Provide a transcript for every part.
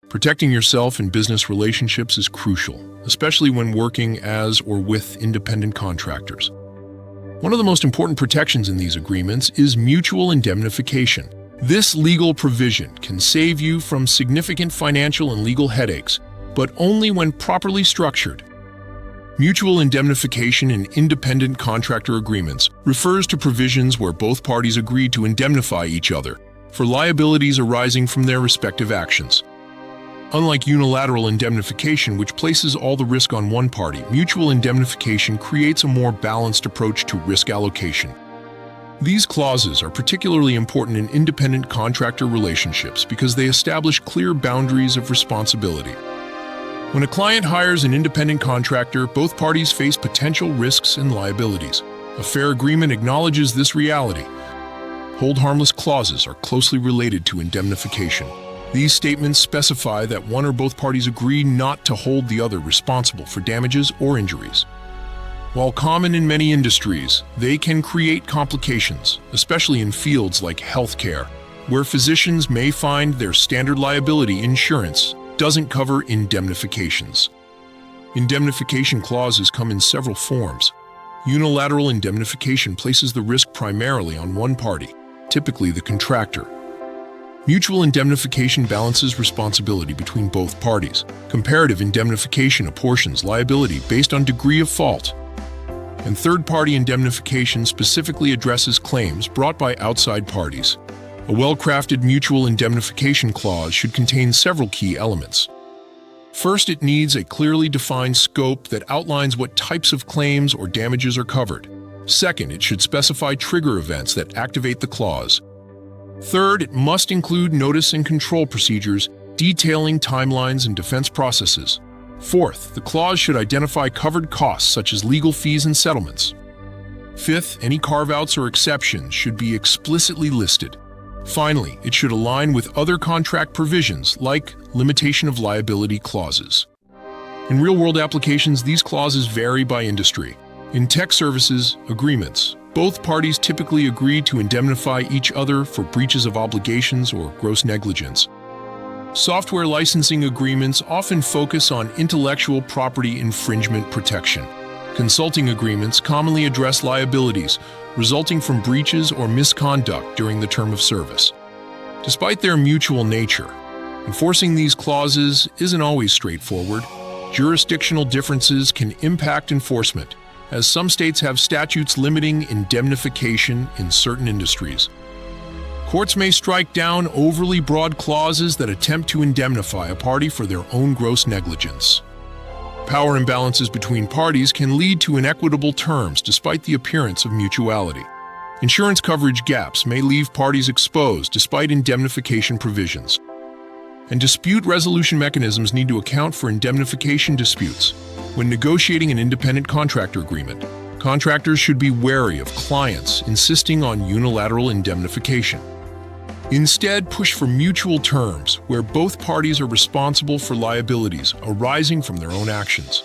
Protecting yourself in business relationships is crucial, especially when working as or with independent contractors. One of the most important protections in these agreements is mutual indemnification. This legal provision can save you from significant financial and legal headaches, but only when properly structured. Mutual indemnification in independent contractor agreements refers to provisions where both parties agree to indemnify each other for liabilities arising from their respective actions. Unlike unilateral indemnification, which places all the risk on one party, mutual indemnification creates a more balanced approach to risk allocation. These clauses are particularly important in independent contractor relationships because they establish clear boundaries of responsibility. When a client hires an independent contractor, both parties face potential risks and liabilities. A fair agreement acknowledges this reality. Hold harmless clauses are closely related to indemnification. These statements specify that one or both parties agree not to hold the other responsible for damages or injuries. While common in many industries, they can create complications, especially in fields like healthcare, where physicians may find their standard liability insurance doesn't cover indemnifications. Indemnification clauses come in several forms. Unilateral indemnification places the risk primarily on one party, typically the contractor. Mutual indemnification balances responsibility between both parties. Comparative indemnification apportions liability based on degree of fault. And third-party indemnification specifically addresses claims brought by outside parties. A well-crafted mutual indemnification clause should contain several key elements. First, it needs a clearly defined scope that outlines what types of claims or damages are covered. Second, it should specify trigger events that activate the clause. Third, it must include notice and control procedures detailing timelines and defense processes. Fourth, the clause should identify covered costs such as legal fees and settlements. Fifth, any carve-outs or exceptions should be explicitly listed. Finally, it should align with other contract provisions like limitation of liability clauses. In real-world applications, these clauses vary by industry. In tech services agreements, both parties typically agree to indemnify each other for breaches of obligations or gross negligence. Software licensing agreements often focus on intellectual property infringement protection. Consulting agreements commonly address liabilities resulting from breaches or misconduct during the term of service. Despite their mutual nature, enforcing these clauses isn't always straightforward. Jurisdictional differences can impact enforcement, as some states have statutes limiting indemnification in certain industries. Courts may strike down overly broad clauses that attempt to indemnify a party for their own gross negligence. Power imbalances between parties can lead to inequitable terms despite the appearance of mutuality. Insurance coverage gaps may leave parties exposed despite indemnification provisions. And dispute resolution mechanisms need to account for indemnification disputes. When negotiating an independent contractor agreement, contractors should be wary of clients insisting on unilateral indemnification. Instead, push for mutual terms where both parties are responsible for liabilities arising from their own actions.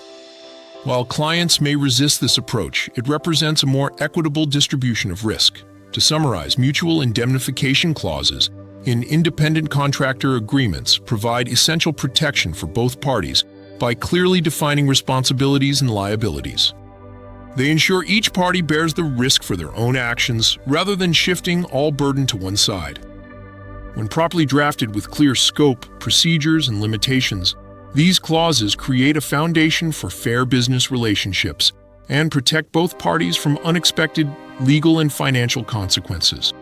While clients may resist this approach, it represents a more equitable distribution of risk. To summarize, mutual indemnification clauses in independent contractor agreements provide essential protection for both parties by clearly defining responsibilities and liabilities. They ensure each party bears the risk for their own actions rather than shifting all burden to one side. When properly drafted with clear scope, procedures, and limitations, these clauses create a foundation for fair business relationships and protect both parties from unexpected legal and financial consequences.